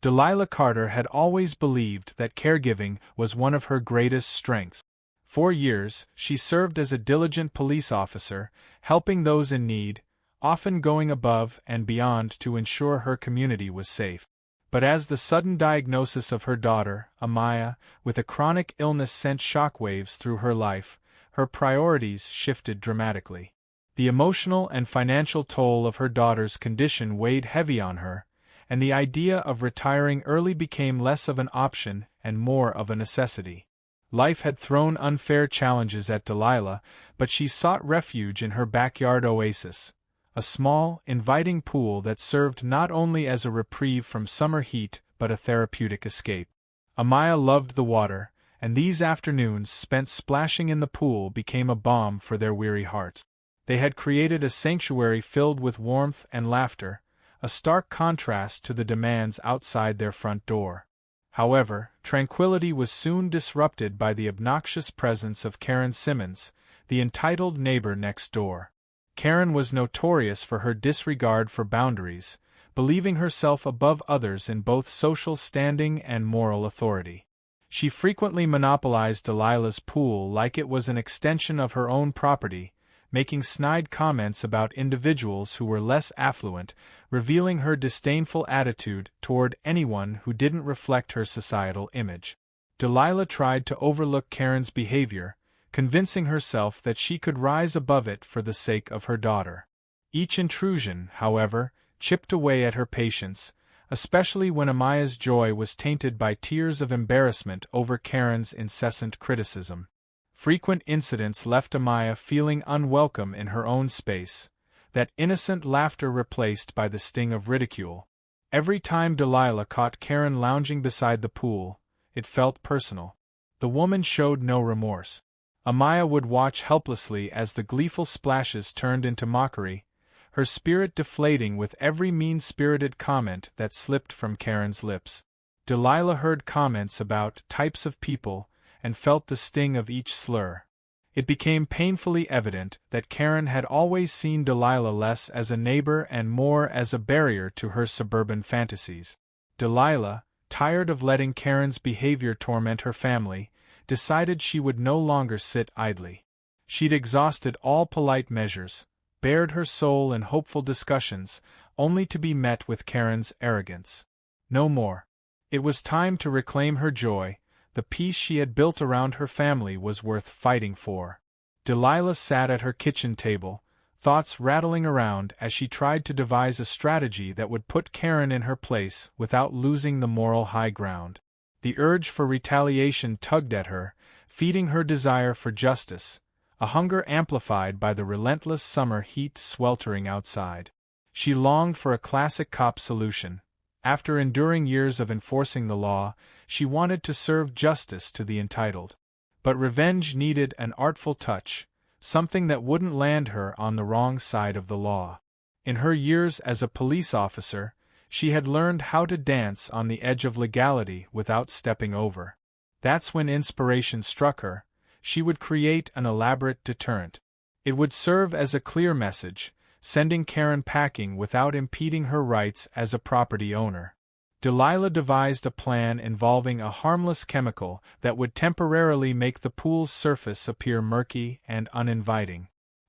Delilah Carter had always believed that caregiving was one of her greatest strengths. For years, she served as a diligent police officer, helping those in need, often going above and beyond to ensure her community was safe. But as the sudden diagnosis of her daughter, Amaya, with a chronic illness sent shockwaves through her life, her priorities shifted dramatically. The emotional and financial toll of her daughter's condition weighed heavy on her, and the idea of retiring early became less of an option and more of a necessity. Life had thrown unfair challenges at Delilah, but she sought refuge in her backyard oasis, a small, inviting pool that served not only as a reprieve from summer heat but a therapeutic escape. Amaya loved the water, and these afternoons spent splashing in the pool became a balm for their weary hearts. They had created a sanctuary filled with warmth and laughter, a stark contrast to the demands outside their front door. However, tranquility was soon disrupted by the obnoxious presence of Karen Simmons, the entitled neighbor next door. Karen was notorious for her disregard for boundaries, believing herself above others in both social standing and moral authority. She frequently monopolized Delilah's pool like it was an extension of her own property, making snide comments about individuals who were less affluent, revealing her disdainful attitude toward anyone who didn't reflect her societal image. Delilah tried to overlook Karen's behavior, convincing herself that she could rise above it for the sake of her daughter. Each intrusion, however, chipped away at her patience, especially when Amaya's joy was tainted by tears of embarrassment over Karen's incessant criticism. Frequent incidents left Amaya feeling unwelcome in her own space, that innocent laughter replaced by the sting of ridicule. Every time Delilah caught Karen lounging beside the pool, it felt personal. The woman showed no remorse. Amaya would watch helplessly as the gleeful splashes turned into mockery, her spirit deflating with every mean-spirited comment that slipped from Karen's lips. Delilah heard comments about types of people and felt the sting of each slur. It became painfully evident that Karen had always seen Delilah less as a neighbor and more as a barrier to her suburban fantasies. Delilah, tired of letting Karen's behavior torment her family, decided she would no longer sit idly. She'd exhausted all polite measures, bared her soul in hopeful discussions, only to be met with Karen's arrogance. No more. It was time to reclaim her joy. The peace she had built around her family was worth fighting for. Delilah sat at her kitchen table, thoughts rattling around as she tried to devise a strategy that would put Karen in her place without losing the moral high ground. The urge for retaliation tugged at her, feeding her desire for justice, a hunger amplified by the relentless summer heat sweltering outside. She longed for a classic cop solution. After enduring years of enforcing the law, she wanted to serve justice to the entitled. But revenge needed an artful touch, something that wouldn't land her on the wrong side of the law. In her years as a police officer, she had learned how to dance on the edge of legality without stepping over. That's when inspiration struck her. She would create an elaborate deterrent. It would serve as a clear message, sending Karen packing without impeding her rights as a property owner. Delilah devised a plan involving a harmless chemical that would temporarily make the pool's surface appear murky and uninviting.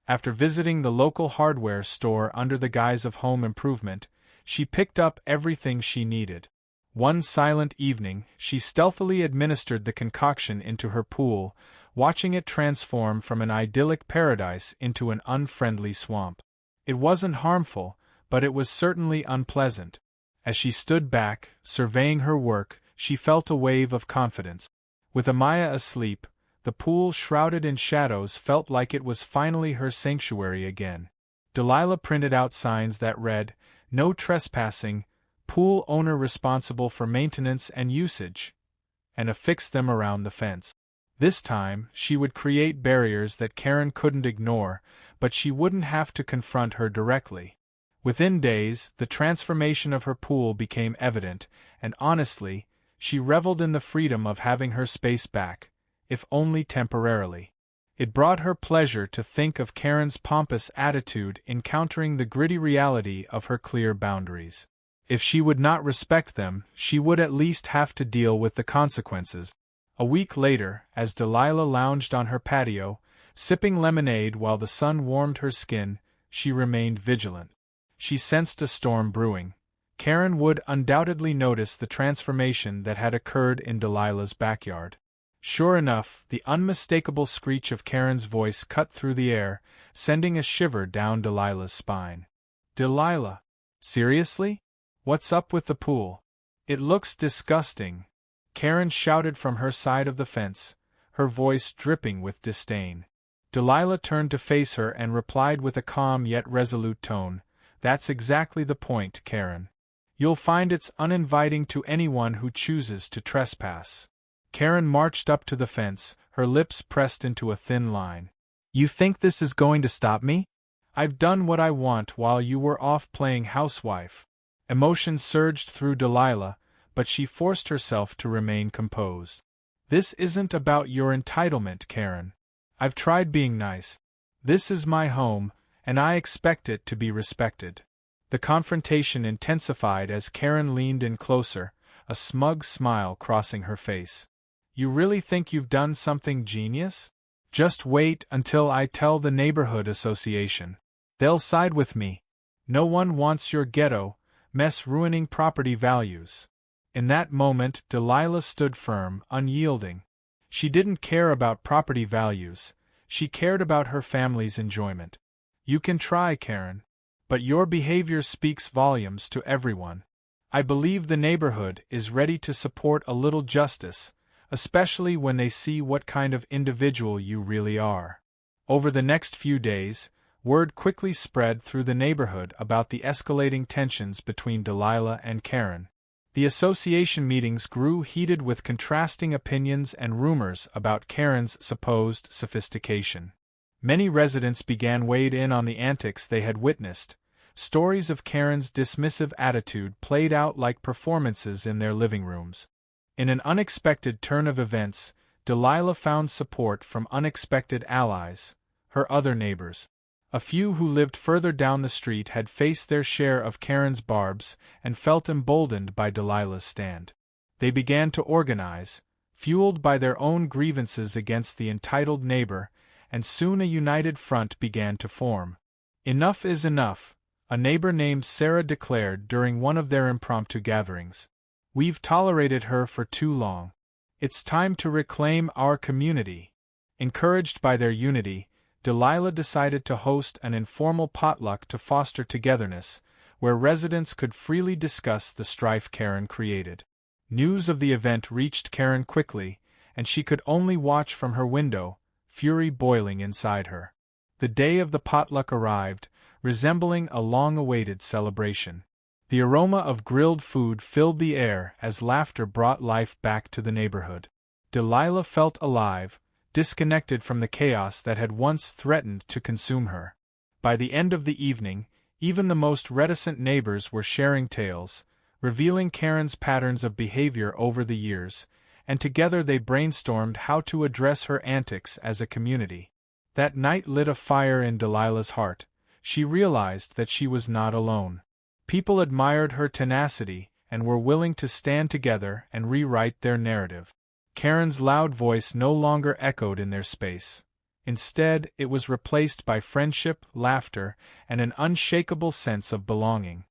After visiting the local hardware store under the guise of home improvement, she picked up everything she needed. One silent evening, she stealthily administered the concoction into her pool, watching it transform from an idyllic paradise into an unfriendly swamp. It wasn't harmful, but it was certainly unpleasant. As she stood back, surveying her work, she felt a wave of confidence. With Amaya asleep, the pool shrouded in shadows felt like it was finally her sanctuary again. Delilah printed out signs that read, "No trespassing, pool owner responsible for maintenance and usage," and affixed them around the fence. This time, she would create barriers that Karen couldn't ignore, but she wouldn't have to confront her directly. Within days, the transformation of her pool became evident, and honestly, she reveled in the freedom of having her space back, if only temporarily. It brought her pleasure to think of Karen's pompous attitude encountering the gritty reality of her clear boundaries. If she would not respect them, she would at least have to deal with the consequences. A week later, as Delilah lounged on her patio, sipping lemonade while the sun warmed her skin, she remained vigilant. She sensed a storm brewing. Karen would undoubtedly notice the transformation that had occurred in Delilah's backyard. Sure enough, the unmistakable screech of Karen's voice cut through the air, sending a shiver down Delilah's spine. "Delilah! Seriously? What's up with the pool? It looks disgusting," Karen shouted from her side of the fence, her voice dripping with disdain. Delilah turned to face her and replied with a calm yet resolute tone, "That's exactly the point, Karen. You'll find it's uninviting to anyone who chooses to trespass." Karen marched up to the fence, her lips pressed into a thin line. "You think this is going to stop me? I've done what I want while you were off playing housewife." Emotion surged through Delilah, but she forced herself to remain composed. "This isn't about your entitlement, Karen. I've tried being nice. This is my home, and I expect it to be respected." The confrontation intensified as Karen leaned in closer, a smug smile crossing her face. "You really think you've done something genius? Just wait until I tell the neighborhood association. They'll side with me. No one wants your ghetto mess ruining property values." In that moment, Delilah stood firm, unyielding. She didn't care about property values, she cared about her family's enjoyment. "You can try, Karen. But your behavior speaks volumes to everyone. I believe the neighborhood is ready to support a little justice, especially when they see what kind of individual you really are." Over the next few days, word quickly spread through the neighborhood about the escalating tensions between Delilah and Karen. The association meetings grew heated with contrasting opinions and rumors about Karen's supposed sophistication. Many residents began weighed in on the antics they had witnessed. Stories of Karen's dismissive attitude played out like performances in their living rooms. In an unexpected turn of events, Delilah found support from unexpected allies, her other neighbors. A few who lived further down the street had faced their share of Karen's barbs and felt emboldened by Delilah's stand. They began to organize, fueled by their own grievances against the entitled neighbor, and soon a united front began to form. "Enough is enough," a neighbor named Sarah declared during one of their impromptu gatherings. "We've tolerated her for too long. It's time to reclaim our community." Encouraged by their unity, Delilah decided to host an informal potluck to foster togetherness, where residents could freely discuss the strife Karen created. News of the event reached Karen quickly, and she could only watch from her window, fury boiling inside her. The day of the potluck arrived, resembling a long-awaited celebration. The aroma of grilled food filled the air as laughter brought life back to the neighborhood. Delilah felt alive, disconnected from the chaos that had once threatened to consume her. By the end of the evening, even the most reticent neighbors were sharing tales, revealing Karen's patterns of behavior over the years, and together they brainstormed how to address her antics as a community. That night lit a fire in Delilah's heart. She realized that she was not alone. People admired her tenacity and were willing to stand together and rewrite their narrative. Karen's loud voice no longer echoed in their space. Instead, it was replaced by friendship, laughter, and an unshakable sense of belonging.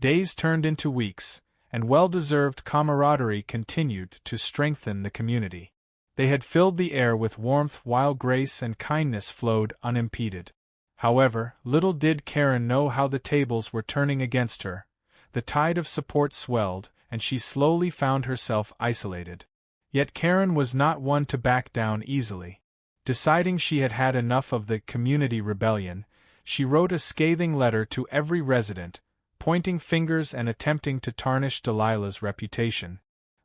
Days turned into weeks, and well-deserved camaraderie continued to strengthen the community. They had filled the air with warmth while grace and kindness flowed unimpeded. However, little did Karen know how the tables were turning against her. The tide of support swelled, and she slowly found herself isolated. Yet Karen was not one to back down easily. Deciding she had had enough of the community rebellion, she wrote a scathing letter to every resident, pointing fingers and attempting to tarnish Delilah's reputation.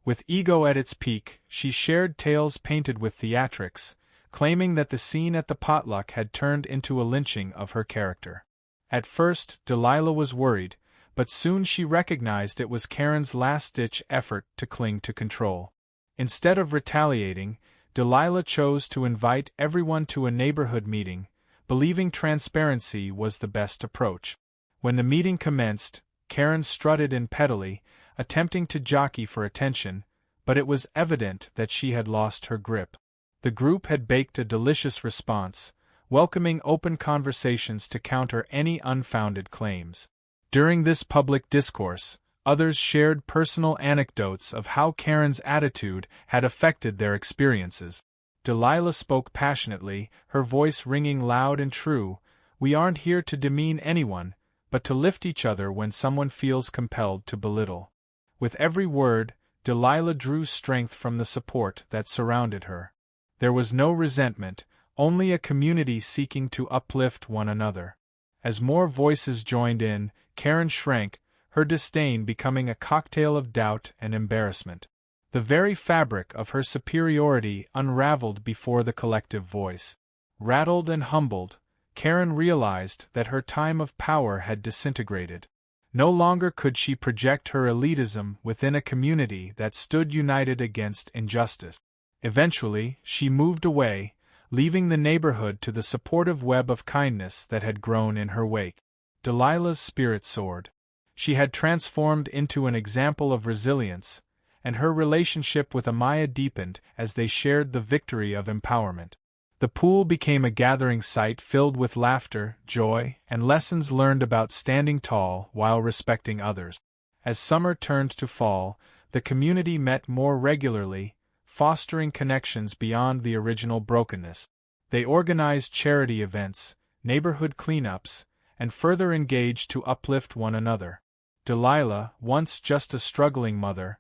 With ego at its peak, she shared tales painted with theatrics, claiming that the scene at the potluck had turned into a lynching of her character. At first, Delilah was worried, but soon she recognized it was Karen's last-ditch effort to cling to control. Instead of retaliating, Delilah chose to invite everyone to a neighborhood meeting, believing transparency was the best approach. When the meeting commenced, Karen strutted in pettily, attempting to jockey for attention, but it was evident that she had lost her grip. The group had baked a delicious response, welcoming open conversations to counter any unfounded claims. During this public discourse, others shared personal anecdotes of how Karen's attitude had affected their experiences. Delilah spoke passionately, her voice ringing loud and true. "We aren't here to demean anyone, but to lift each other when someone feels compelled to belittle." With every word, Delilah drew strength from the support that surrounded her. There was no resentment, only a community seeking to uplift one another. As more voices joined in, Karen shrank, her disdain becoming a cocktail of doubt and embarrassment. The very fabric of her superiority unraveled before the collective voice. Rattled and humbled, Karen realized that her time of power had disintegrated. No longer could she project her elitism within a community that stood united against injustice. Eventually, she moved away, leaving the neighborhood to the supportive web of kindness that had grown in her wake. Delilah's spirit soared. She had transformed into an example of resilience, and her relationship with Amaya deepened as they shared the victory of empowerment. The pool became a gathering site filled with laughter, joy, and lessons learned about standing tall while respecting others. As summer turned to fall, the community met more regularly, fostering connections beyond the original brokenness. They organized charity events, neighborhood cleanups, and further engaged to uplift one another. Delilah, once just a struggling mother,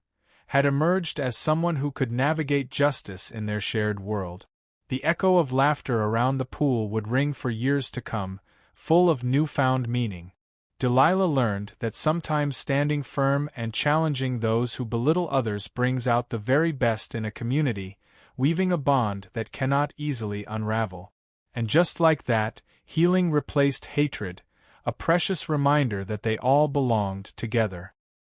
had emerged as someone who could navigate justice in their shared world. The echo of laughter around the pool would ring for years to come, full of newfound meaning. Delilah learned that sometimes standing firm and challenging those who belittle others brings out the very best in a community, weaving a bond that cannot easily unravel. And just like that, healing replaced hatred, a precious reminder that they all belonged together.